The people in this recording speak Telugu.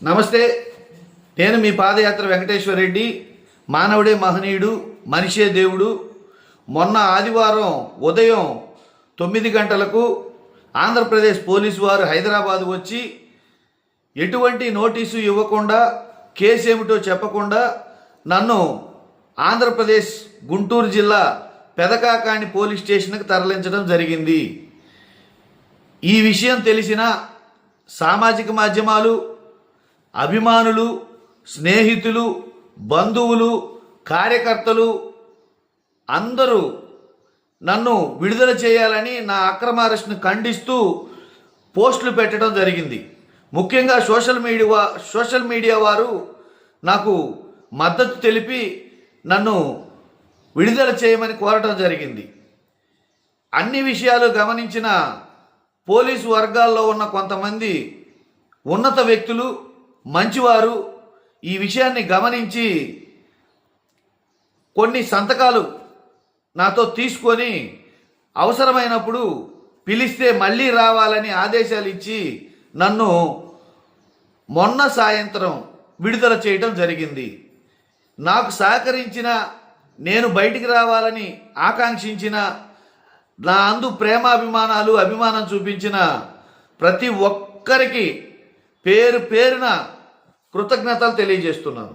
నమస్తే. నేను మీ పాదయాత్ర వెంకటేశ్వర రెడ్డి. మానవుడే మహనీయుడు, మనిషే దేవుడు. మొన్న ఆదివారం ఉదయం 9 గంటలకు ఆంధ్రప్రదేశ్ పోలీసు వారు హైదరాబాద్ వచ్చి ఎటువంటి నోటీసు ఇవ్వకుండా, కేసు ఏమిటో చెప్పకుండా నన్ను ఆంధ్రప్రదేశ్ గుంటూరు జిల్లా పెదకాకాని పోలీస్ స్టేషన్కి తరలించడం జరిగింది. ఈ విషయం తెలిసిన సామాజిక మాధ్యమాలు, అభిమానులు, స్నేహితులు, బంధువులు, కార్యకర్తలు అందరూ నన్ను విడుదల చేయాలని, నా అక్రమ అరెస్ట్ను ఖండిస్తూ పోస్టులు పెట్టడం జరిగింది. ముఖ్యంగా సోషల్ మీడియా వారు నాకు మద్దతు తెలిపి నన్ను విడుదల చేయమని కోరటం జరిగింది. అన్ని విషయాలు గమనించిన పోలీసు వర్గాల్లో ఉన్న కొంతమంది ఉన్నత వ్యక్తులు, మంచివారు ఈ విషయాన్ని గమనించి కొన్ని సంతకాలు నాతో తీసుకొని అవసరమైనప్పుడు పిలిస్తే మళ్ళీ రావాలని ఆదేశాలు ఇచ్చి నన్ను మొన్న సాయంత్రం విడుదల చేయడం జరిగింది. నాకు సహకరించిన, నేను బయటికి రావాలని ఆకాంక్షించిన, నా అందు ప్రేమాభిమానాలు, అభిమానం చూపించిన ప్రతి ఒక్కరికి పేరు పేరున కృతజ్ఞతలు తెలియజేస్తున్నాను.